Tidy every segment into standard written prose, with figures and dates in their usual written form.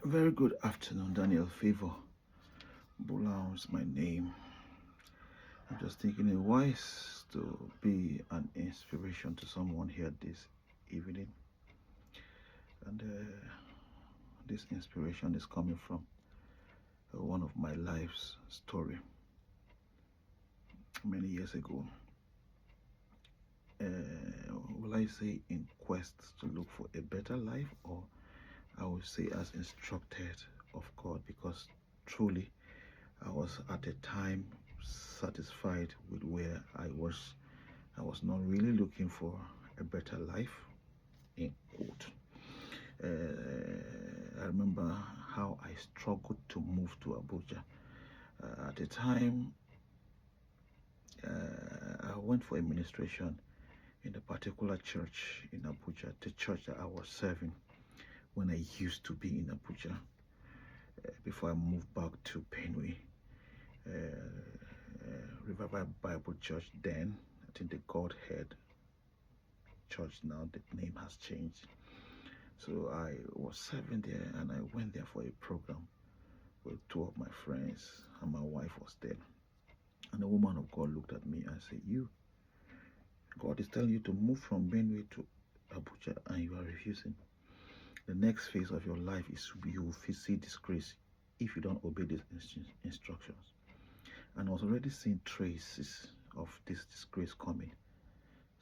Very good afternoon, Daniel Favor. Bulau is my name. I'm just thinking it wise to be an inspiration to someone here this evening. And this inspiration is coming from one of my life's story many years ago. Will I say in quest to look for a better life, or I would say as instructed of God, because truly I was at a time satisfied with where I was. I was not really looking for a better life, in quote. I remember how I struggled to move to Abuja. At the time, I went for administration in a particular church in Abuja, the church that I was serving when I used to be in Abuja, before I moved back to Benue. River Bible Church then. I think the Godhead Church now, the name has changed. So I was serving there and I went there for a program with two of my friends, and my wife was there. And the woman of God looked at me and said, "You, God is telling you to move from Benue to Abuja and you are refusing. The next phase of your life is you will see disgrace if you don't obey these instructions." And I was already seeing traces of this disgrace coming.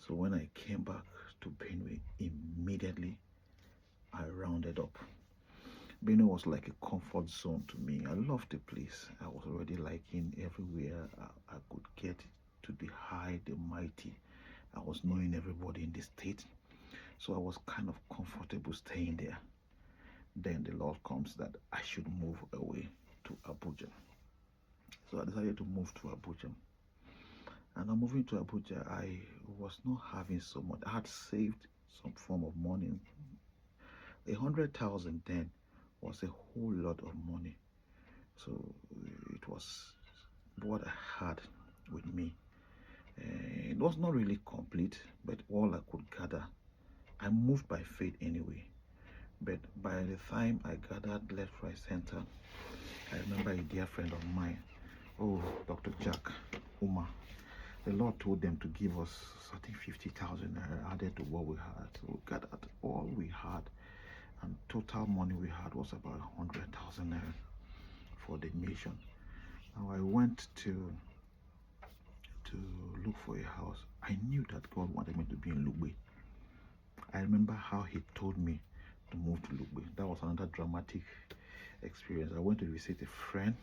So when I came back to Benue, immediately I rounded up. Benue was like a comfort zone to me. I loved the place. I was already liking everywhere I could get, to the high, the mighty. I was knowing everybody in the state. So I was kind of comfortable staying there. Then the Lord comes that I should move away to Abuja. So I decided to move to Abuja. And on moving to Abuja, I was not having so much. I had saved some form of money. 100,000 then was a whole lot of money. So it was what I had with me. It was not really complete, but all I could gather, I moved by faith anyway. But by the time I gathered left, right, center, I remember a dear friend of mine, Dr. Jack Uma. The Lord told them to give us, I think, 50,000 added to what we had. So we gathered all we had, and total money we had was about 100,000 naira for the mission. Now I went to look for a house. I knew that God wanted me to be in Lugbe. I remember how he told me to move to Lugbe. That was another dramatic experience. I went to visit a friend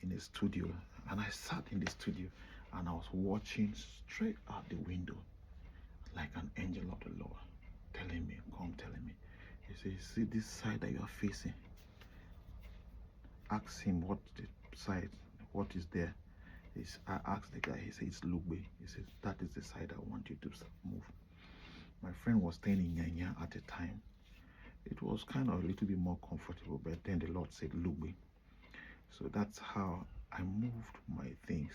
in a studio, and I sat in the studio and I was watching straight out the window like an angel of the Lord telling me, he says, "See this side that you are facing? Ask him what the side, what is there." I asked the guy, he said, "It's Lugbe." He said, "That is the side I want you to move." My friend was staying in Nyanya at the time. It was kind of a little bit more comfortable, but then the Lord said Lugbe. So that's how I moved my things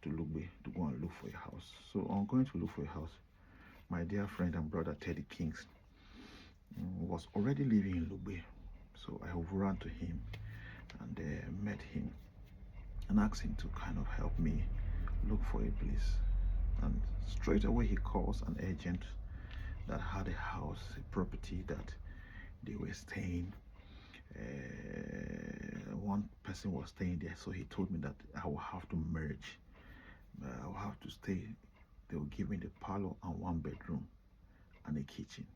to Lugbe to go and look for a house. So on going to look for a house, my dear friend and brother Teddy Kings was already living in Lugbe. So I ran to him and met him and asked him to kind of help me look for a place. And straight away he calls an agent that had a house, a property that they were staying. One person was staying there, so he told me that I will have to merge. I will have to stay. They will give me the parlor and one bedroom and a kitchen.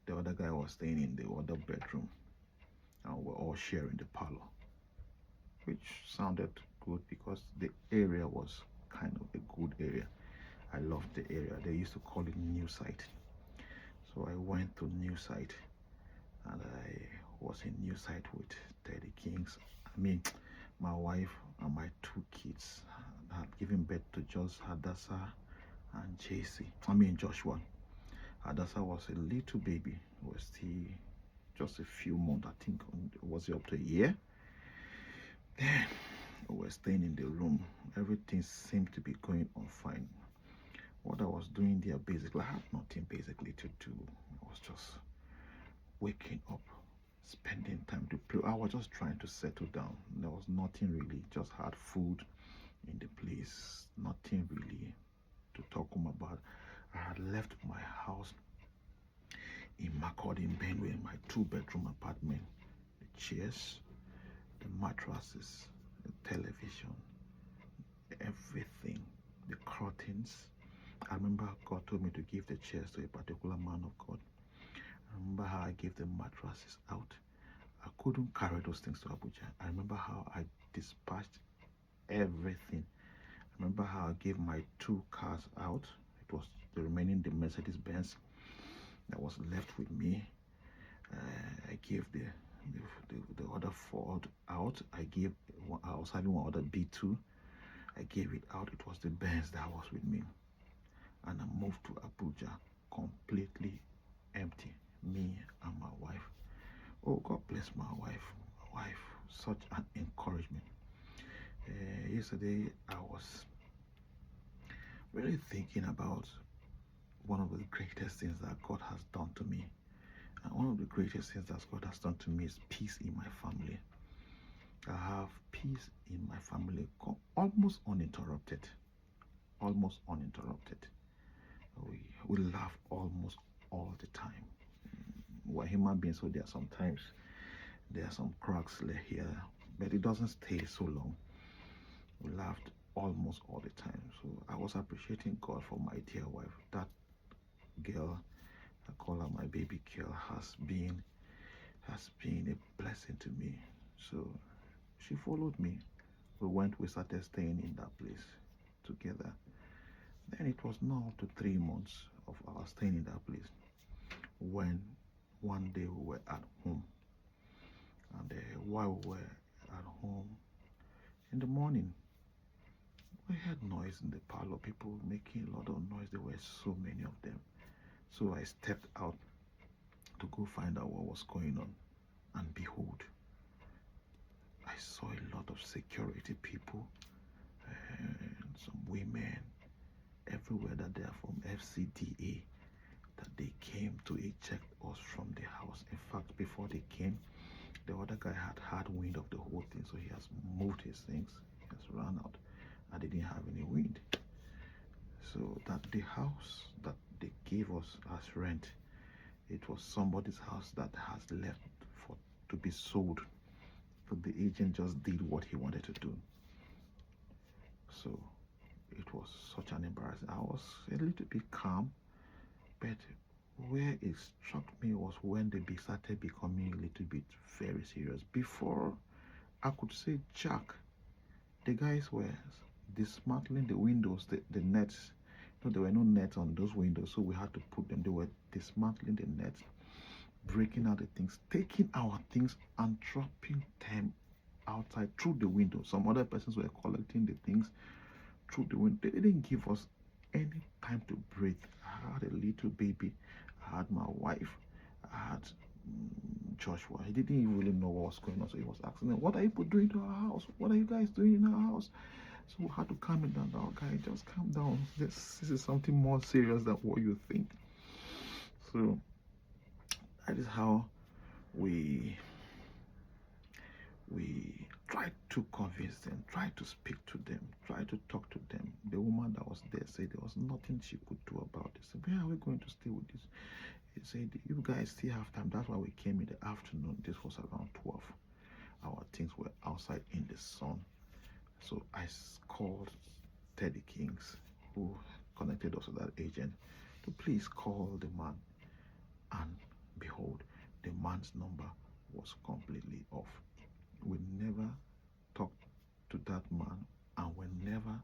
The other guy was staying in the other bedroom, and we're all sharing the parlor, which sounded good because the area was kind of a good area. I loved the area. They used to call it New Site. So I went to New Site, and I was in New Site with Teddy Kings. My wife and my two kids. I had given birth to just Hadassah and Joshua. Hadassah was a little baby. It was still just a few months, I think. Was it up to a year? Then we were staying in the room. Everything seemed to be going on fine. What I was doing there, basically, I had nothing basically to do. I was just waking up, spending I was just trying to settle down. There was nothing really, just had food in the place, nothing really to talk home about. I had left my house in Makurdi in Benue, in my 2-bedroom apartment. The chairs, the mattresses, the television, everything, the curtains. I remember God told me to give the chairs to a particular man of God. I remember how I gave the mattresses out. I couldn't carry those things to Abuja. I remember how I dispatched everything. I remember how I gave my 2 cars out. It was the remaining, the Mercedes Benz that was left with me. I gave the other Ford out. I was having one other B2. I gave it out. It was the Benz that was with me. And I moved to Abuja completely empty, me and my wife. Oh, God bless my wife. My wife, such an encouragement. Yesterday, I was really thinking about one of the greatest things that God has done to me. And one of the greatest things that God has done to me is peace in my family. I have peace in my family, almost uninterrupted. Almost uninterrupted. We laugh almost all the time. We're human beings, so there are some cracks here, but it doesn't stay so long. We laughed almost all the time. So I was appreciating God for my dear wife. That girl, I call her my baby girl, has been a blessing to me. So she followed me. We started staying in that place together. Then it was now to 3 months of our staying in that place when one day we were at home. And while we were at home in the morning, we heard noise in the parlor, people making a lot of noise. There were so many of them. So I stepped out to go find out what was going on. And behold, I saw a lot of security people and some women everywhere that they are from FCDA, that they came to eject us from the house. In fact, before they came, the other guy had wind of the whole thing, so he has moved his things, he has run out, and they didn't have any wind. So that the house that they gave us as rent, it was somebody's house that has left to be sold. So the agent just did what he wanted to do. So it was such an embarrassing. I was a little bit calm, but where it struck me was when they started becoming a little bit very serious. Before I could say Jack, the guys were dismantling the windows, the nets. No, there were no nets on those windows, so we had to put them. They were dismantling the nets, breaking out the things, taking our things and dropping them outside through the window. Some other persons were collecting the things through the window. They didn't give us any time to breathe. I had a little baby. I had my wife. I had Joshua. He didn't even really know what was going on, so he was asking them, "What are you people doing to our house? What are you guys doing in our house?" So we had to calm it down. Okay, just calm down. This is something more serious than what you think. So that is how we tried to convince them, tried to speak to them, tried to talk to them. The woman that was there said there was nothing she could do about it. So where are we going to stay with this? He said, "You guys still have time." That's why we came in the afternoon. This was around 12. Our things were outside in the sun. So I called Teddy Kings, who connected us with that agent, to please call the man. And behold, the man's number was completely off. We never talked to that man, and we never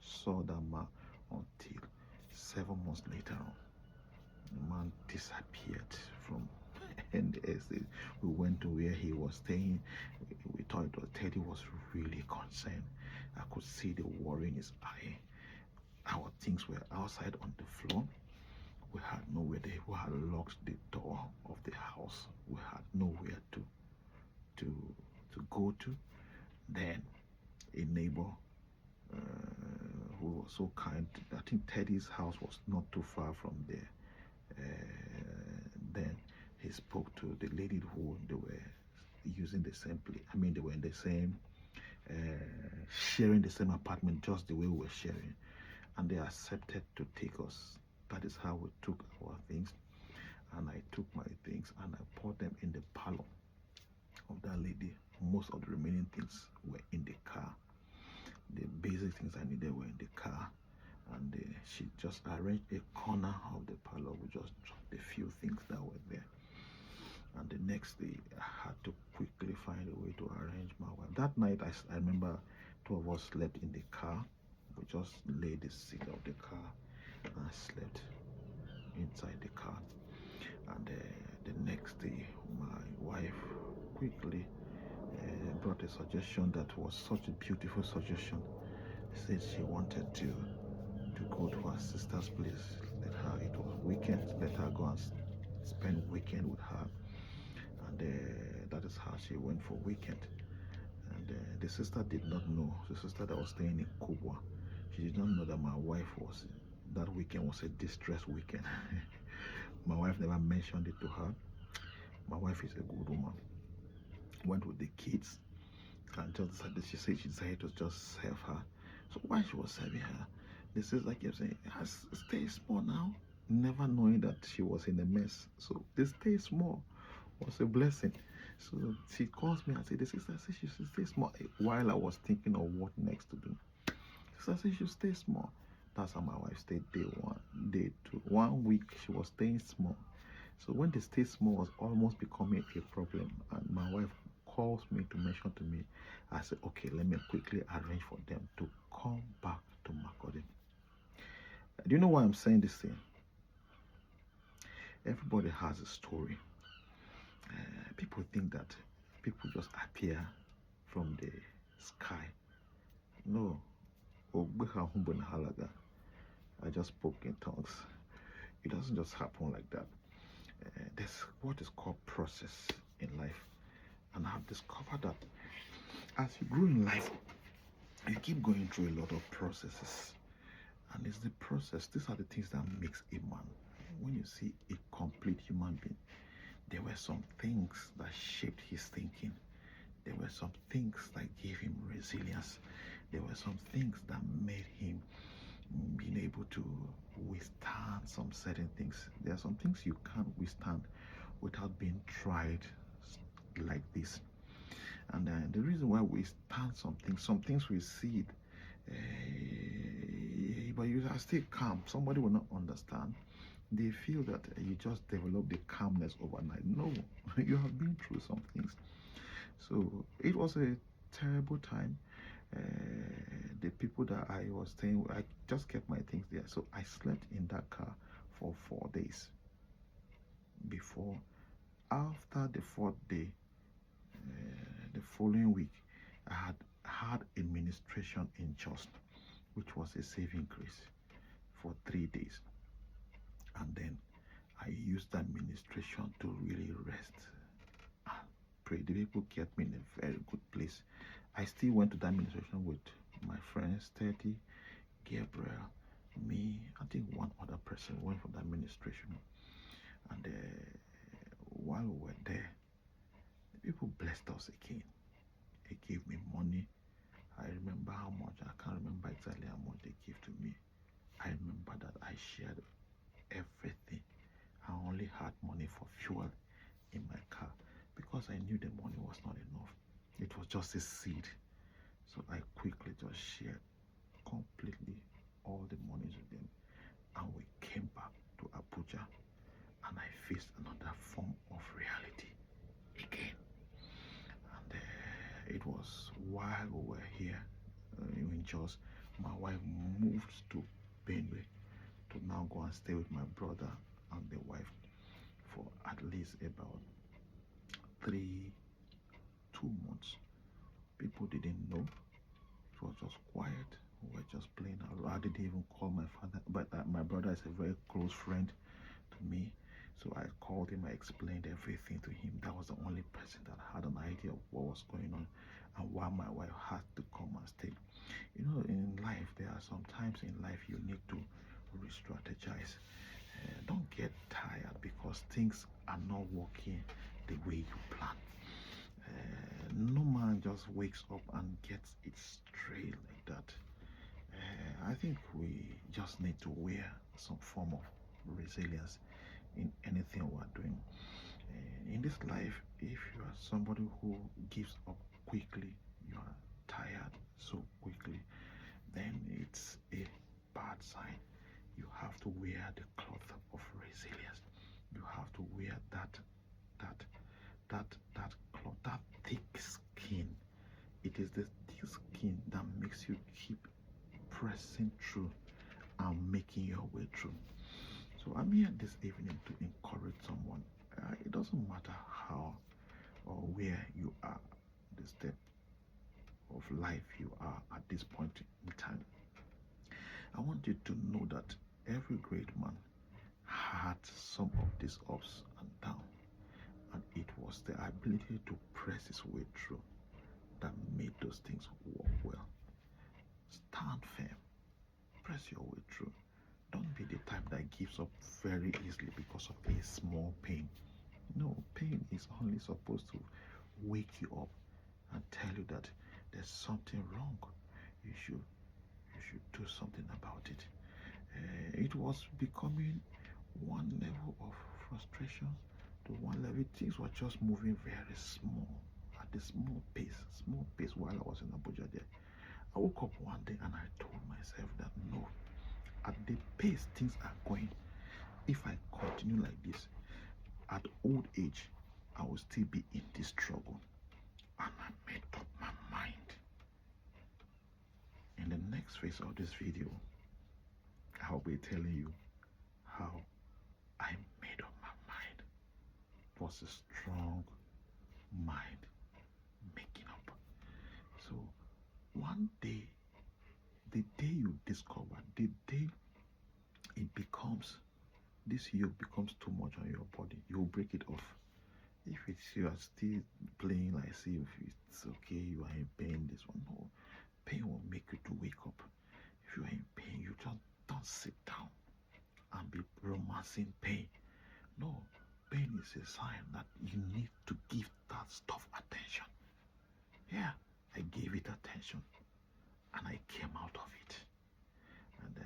saw that man until 7 months later on. The man disappeared from NSA. We went to where he was staying. We thought Teddy was really concerned. I could see the worry in his eye. Our things were outside on the floor. We had nowhere. We had locked the door of the house. We had nowhere to go to. Then a neighbor who was so kind, I think Teddy's house was not too far from there. Then he spoke to the lady who they were using the same place. I mean, they were in the same, sharing the same apartment, just the way we were sharing. And they accepted to take us. That is how we took our things. And I took my things and I put them in the parlor of that lady. Most of the remaining things were in the car. The basic things I needed were in the car. And she just arranged a corner of the parlor. We just dropped a few things that were there. And the next day, I had to quickly find a way to arrange my wife. That night, I remember two of us slept in the car. We just laid the seat of the car and I slept inside the car. And the next day, my wife quickly brought a suggestion that was such a beautiful suggestion. Said she wanted to go to her sister's place. Let her, it was weekend, let her go and spend weekend with her. And that is how she went for weekend. And the sister did not know, the sister that was staying in Kubwa, she did not know that my wife was, that weekend was a distress weekend. My wife never mentioned it to her. My wife is a good woman. Went with the kids and just decided, she said she decided to just serve her. So while she was serving her, the sister kept saying, stay small now, never knowing that she was in a mess. So this stay small was a blessing. So she calls me and said, the sister said she should stay small, while I was thinking of what next to do. The sister said she should stay small. That's how my wife stayed day one, day two. 1 week she was staying small. So when the stay small was almost becoming a problem, and my wife calls me to mention to me, I said, okay, let me quickly arrange for them to come back to Makurdi. Do you know why I'm saying this thing? Everybody has a story. People think that people just appear from the sky. No. I just spoke in tongues. It doesn't just happen like that. There's what is called process in life. And I've discovered that as you grow in life, you keep going through a lot of processes. And it's the process, these are the things that makes a man. When you see a complete human being, there were some things that shaped his thinking. There were some things that gave him resilience. There were some things that made him being able to withstand some certain things. There are some things you can't withstand without being tried like this. And the reason why we stand some things we see it, but you are still calm. Somebody will not understand. They feel that you just develop the calmness overnight. No, you have been through some things. So it was a terrible time. The people that I was staying with, I just kept my things there. So I slept in that car for 4 days. After the 4th day, the following week, I had administration in Jos, which was a saving grace for 3 days. And then I used the administration to really rest and pray. The people kept me in a very good place. I still went to the administration with my friends, 30, Gabriel, me, I think one other person went for the administration. And while we were there, the people blessed us again. They gave me money. I remember how much, I can't remember exactly how much they gave to me. I remember that I shared everything. I only had money for fuel in my car because I knew the money was not enough. It was just a seed. So I quickly just shared completely all the monies with them. And we came back to Abuja and I faced another form of reality again. And it was while we were here in Jos, my wife moved to Benue to now go and stay with my brother and the wife for at least about 2 months. People didn't know. It was just quiet. We were just playing around. I didn't even call my father, but my brother is a very close friend to me. So I called him, I explained everything to him. That was the only person that had an idea of what was going on and why my wife had to come and stay. You know, in life, there are some times in life you need to re-strategize. Don't get tired because things are not working the way you plan. just wakes up and gets it straight like that. I think we just need to wear some form of resilience in anything we're doing. In this life, if you are somebody who gives up quickly, you are tired so quickly, then it's a bad sign. You have to wear the cloth of resilience. You have to wear that that cloth, that thick skin. It is the thick skin that makes you keep pressing through and making your way through. So I'm here this evening to encourage someone. It doesn't matter how or where you are, the step of life you are at this point in time. I want you to know that every great man had some of these ups and downs, and it was the ability to press his way through that made those things work well. Stand firm, press your way through. Don't be the type that gives up very easily because of a small pain. No, pain is only supposed to wake you up and tell you that there's something wrong. You should do something about it. It was becoming one level of frustration to one level. Things were just moving very small, at a small pace while I was in Abuja there. I woke up one day and I told myself that no, at the pace things are going, if I continue like this, at old age, I will still be in this struggle. And I made up my mind. In the next phase of this video, I'll be telling you how I made up my mind. It was a strong mind making up. So one day, the day you discover, the day it becomes, this yoke becomes too much on your body, you will break it off. If it's you are still playing like see if it's okay, you are in pain, this one, no. Pain will make you to wake up. If you are in pain, you just don't sit down and be romancing pain. No, pain is a sign that you need to give that stuff attention. Yeah, I gave it attention and I came out of it. And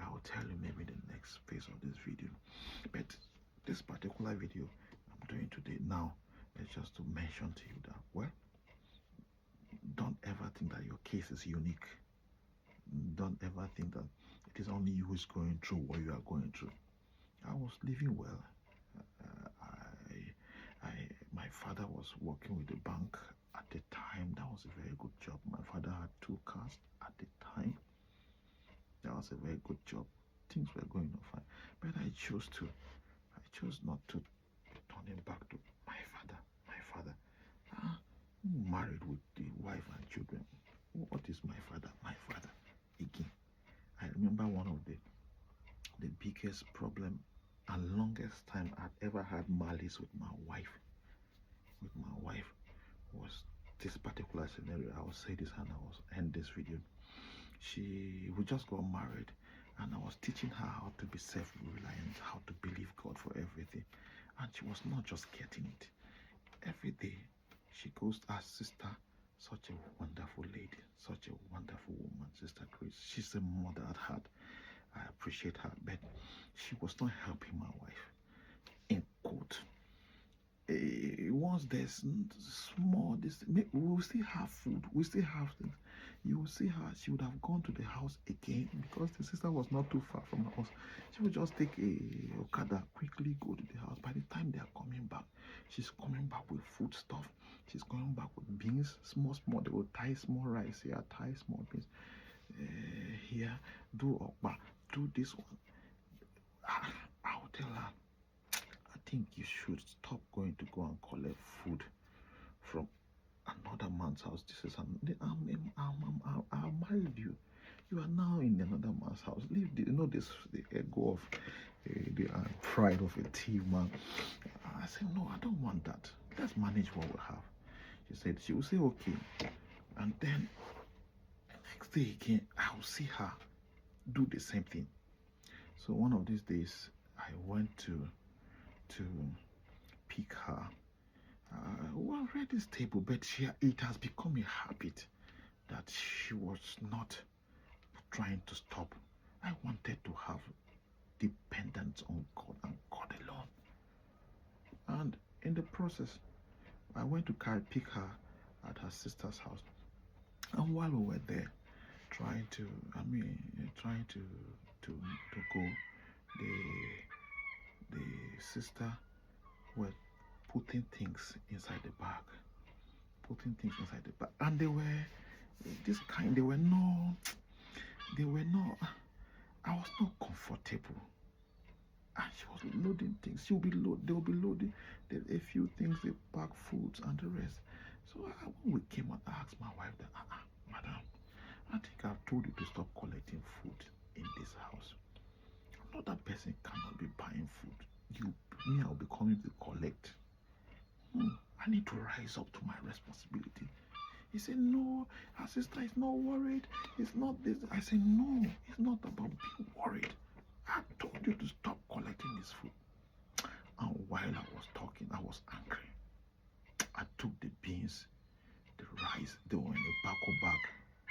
I will tell you maybe the next phase of this video. But this particular video I'm doing today now is just to mention to you that, well, don't ever think that your case is unique. Don't ever think that it is only you who is going through what you are going through. I was living well. My father was working with the bank at the time. That was a very good job. My father had 2 cars at the time. That was a very good job. Things were going on fine. But I chose not to turn him back to my father. Married with the wife and children. What is my father? My father. Again, I remember one of the biggest problem and longest time I'd ever had malice with my wife. Was this particular scenario. I will say this and I will end this video. We just got married and I was teaching her how to be self-reliant, how to believe God for everything. And she was not just getting it. Every day she goes, our sister, such a wonderful lady, such a wonderful woman, Sister Grace. She's a mother at heart. I appreciate her, but she was not helping my wife. In quote, once there's small, we will still have food, we still have things. You will see her, she would have gone to the house again because the sister was not too far from the house. She would just take a Okada, quickly go to the house. By the time they are coming back, she's coming back with food stuff. She's coming back with beans, small. They will tie small rice here, tie small beans here, do okpa, do this one. I will tell her, I think you should stop going to go and collect food from another man's house. This is I'll married you. You are now in another man's house. Leave the ego of the pride of a thief man. I said, no, I don't want that. Let's manage what we have. She said she will say okay, and then the next day again I will see her do the same thing. So one of these days I went to pick her who have read this table, but it has become a habit that she was not trying to stop. I wanted to have dependence on God and God alone. And in the process, I went to pick her at her sister's house. And while we were there, trying to go, the sister were putting things inside the bag, and they were this kind. They were not. I was not comfortable. And she was loading things. They will be loading a few things, they pack foods and the rest. So when we came and asked my wife that, madam, I think I've told you to stop collecting food in this house. Another person cannot be buying food. I'll be coming to collect. I need to rise up to my responsibility. He said, no, our sister is not worried. It's not this. I said, no, it's not about being worried. I told you to stop collecting this food. And while I was talking, I was angry. I took the beans, the rice, they were in a bag,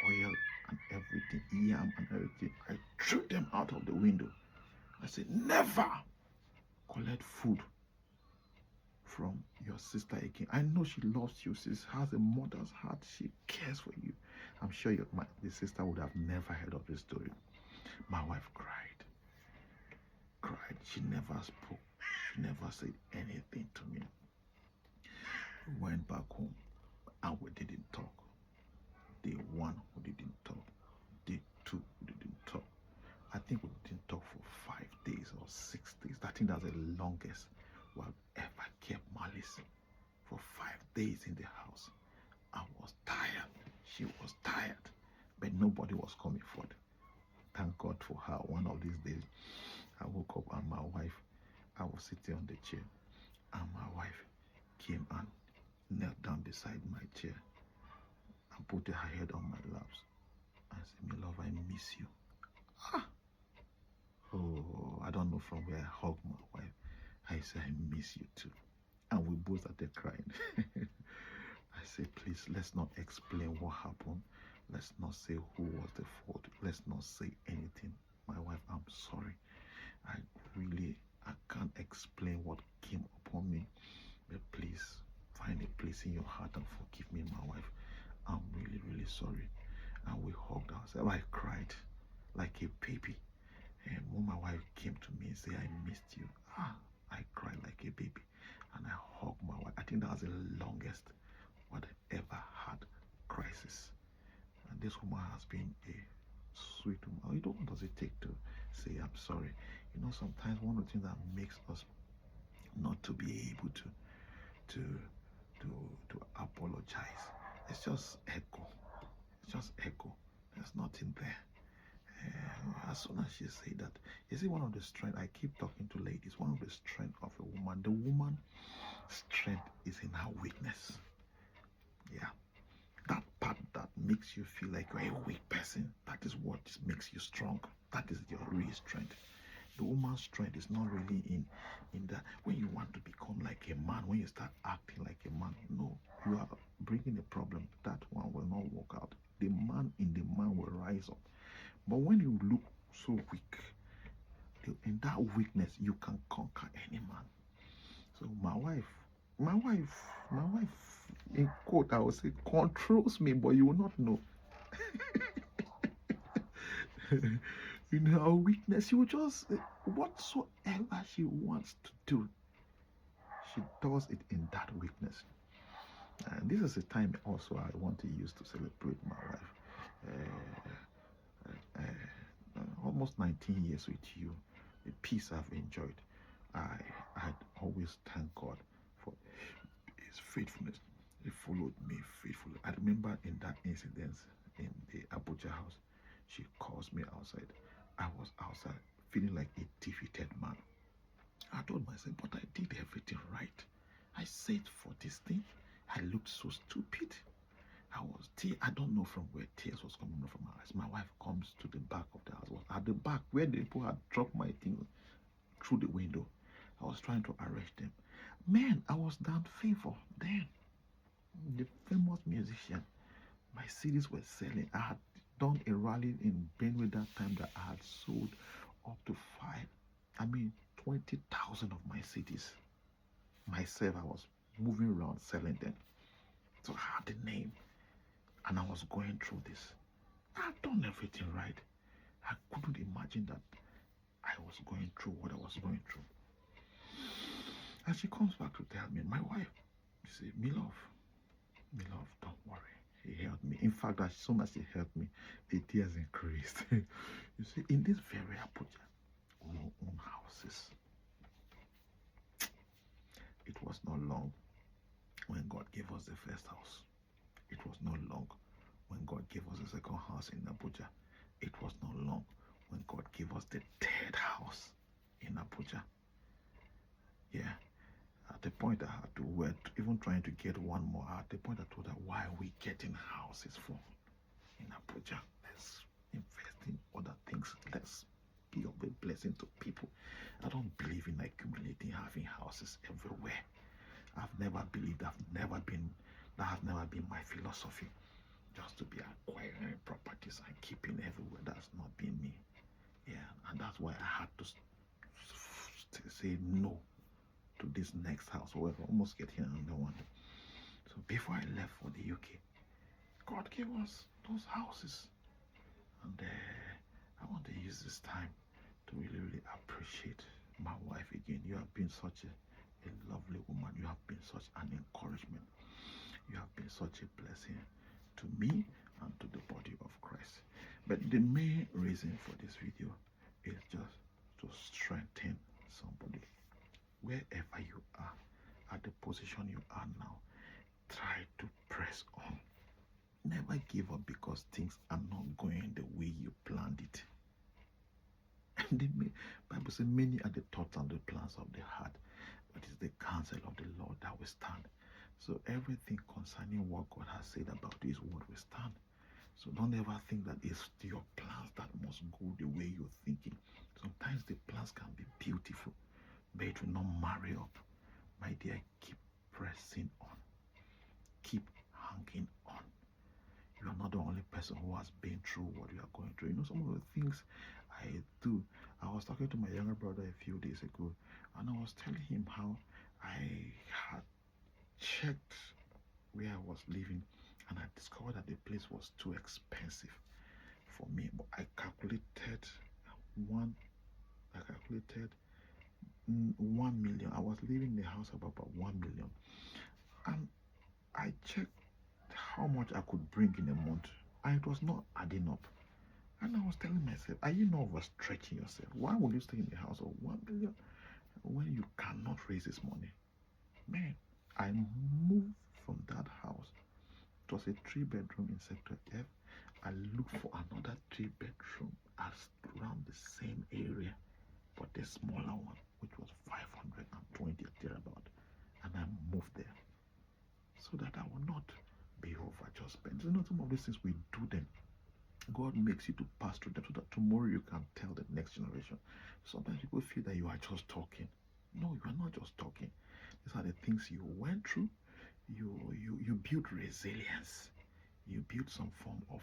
oil and everything, yam and everything. I threw them out of the window. I said, never collect food from your sister again. I know she loves you. She has a mother's heart. She cares for you. I'm sure the sister would have never heard of this story. My wife cried. She never spoke. She never said anything to me. We went back home and we didn't talk. Day one, we didn't talk. Day two, we didn't talk. I think we didn't talk for 5 days or 6 days. I think that's the longest we have ever kept malice. For 5 days in the house. I was tired. She was tired. But nobody was coming forward. Thank God for her. One of these days, I woke up and my wife, I was sitting on the chair, and my wife came and knelt down beside my chair and put her head on my laps and said, my love, I miss you. Oh, I don't know from where I hugged my wife. I said, I miss you too. And we both started crying. I said, please, let's not explain what happened. Let's not say who was the fault. Let's not say anything. My wife, I'm sorry. I can't explain what came upon me. But please, find a place in your heart and forgive me, my wife. I'm really, really sorry. And we hugged ourselves. I cried like a baby. And when my wife came to me and said, I missed you, I cried like a baby. And I hugged my wife. I think that was the longest what I ever had crisis. And this woman has been a sweet woman. You know, what does it take to say I'm sorry? You know, sometimes one of the things that makes us not to be able to apologize, it's just echo. It's just echo. There's nothing there. As soon as she said that, you see, one of the strength, I keep talking to ladies, one of the strength of a woman, the woman's strength is in her weakness. Yeah. That part that makes you feel like you're a weak person, that is what makes you strong. That is your real strength. The woman's strength is not really in that when you want to become like a man, when you start acting like a man. No, you are bringing a problem. That one will not work out. The man in the man will rise up. But when you look so weak, in that weakness, you can conquer any man. So my wife, in quote, I would say, controls me, but you will not know. In her weakness, she will just, whatsoever she wants to do, she does it in that weakness. And this is a time also I want to use to celebrate my wife. Almost 19 years with you, the peace I've enjoyed. I'd always thank God for his faithfulness. He followed me faithfully. I remember in that incident in the Abuja house, she calls me outside. I was outside feeling like a defeated man. I told myself, but I did everything right. I said for this thing, I looked so stupid. I don't know from where tears was coming from my eyes. My wife comes to the back of the house. At the back where the people had dropped my thing through the window. I was trying to arrest them. Man, I was down favor then. The famous musician. My CDs were selling. I had done a rally in Benue that time that I had sold up to 20,000 of my CDs. Myself, I was moving around selling them. So I had the name and I was going through this. I had done everything right. I couldn't imagine that I was going through what I was going through. And she comes back to tell me, my wife, she said, me love, don't worry. He helped me. In fact, as soon as he helped me, the tears increased. You see, in this very Abuja, we own houses. It was not long when God gave us the first house. It was not long when God gave us the second house in Abuja. It was not long when God gave us the third house in Abuja. Yeah. At the point I had to wait, even trying to get one more. At the point I told her, why are we getting houses for in Abuja? Let's invest in other things. Let's be of a blessing to people. I don't believe in accumulating, having houses everywhere. That has never been my philosophy. Just to be acquiring properties and keeping everywhere. That's not been me. Yeah, and that's why I had to say no to this next house. We're almost getting another one. So before I left for the UK, God gave us those houses. And I want to use this time to really, really appreciate my wife again. You have been such a lovely woman. You have been such an encouragement. You have been such a blessing to me and to the body of Christ. But the main reason for this video is just to strengthen somebody. Wherever you are, at the position you are now, try to press on. Never give up because things are not going the way you planned it. And the Bible says, many are the thoughts and the plans of the heart, but it's the counsel of the Lord that will stand. So everything concerning what God has said about this word will stand. So don't ever think that it's your plans that must go the way you're thinking. Sometimes the plans can be beautiful, but it will not marry up. My dear, keep pressing on. Keep hanging on. You are not the only person who has been through what you are going through. You know, some of the things I do. I was talking to my younger brother a few days ago, and I was telling him how I had checked where I was living, and I discovered that the place was too expensive for me. But I calculated 1 million. I was living in the house of about 1 million, and I checked how much I could bring in a month, and it was not adding up. And I was telling myself, are you not overstretching yourself? Why would you stay in the house of 1 million when you cannot raise this money? Man, I moved from that house. It was a 3-bedroom in Sector F. I looked for another 3-bedroom around the same area, but the smaller one, which was 520 or thereabout. And I moved there so that I will not be over just spent. You know, some of these things we do them. God makes you to pass through them so that tomorrow you can tell the next generation. Sometimes people feel that you are just talking. No, you are not just talking. These are the things you went through. You build resilience. You build some form of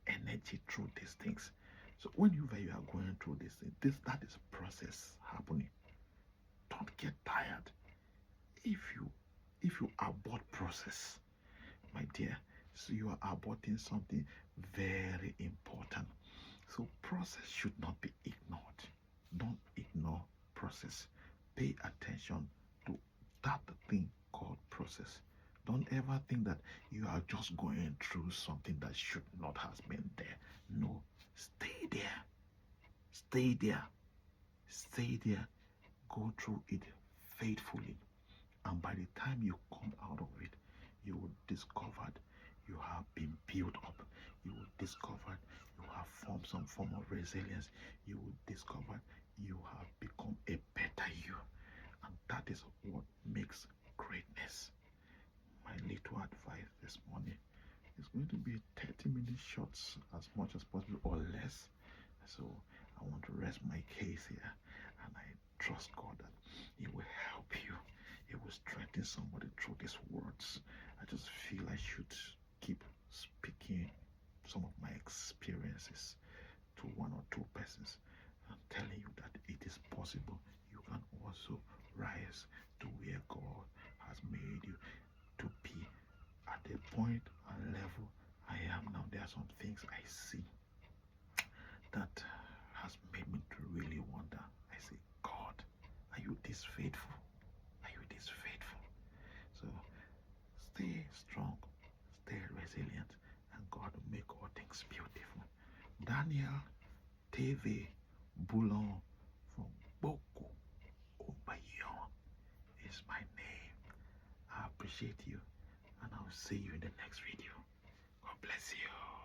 energy through these things. So whenever you are going through this thing, that is process happening. Don't get tired. If you abort process, my dear, so you are aborting something very important. So process should not be ignored. Don't ignore process. Pay attention to that thing called process. Don't ever think that you are just going through something that should not have been there. No, stay there. Stay there. Stay there. Go through it faithfully. And by the time you come out of it, you will discover you have been built up. You will discover you have formed some form of resilience. You will discover you have become a better you. And that is what makes greatness. My little advice this morning is going to be 30-minute shots as much as possible or less. So I want to rest my case here, and I trust God that He will help you. He He will strengthen somebody through these words. I just feel I should keep speaking some of my experiences to one or two persons and telling you that it is possible. You can also rise to where God has made you to be. At the point and level I am now, there are some things I see that has made me to really wonder. I say, God, are you this faithful? Are you this faithful? So stay strong, stay resilient, and God will make all things beautiful. Daniel TV Boulon from Boko Obayon is my name. I appreciate you, and I'll see you in the next video. God bless you.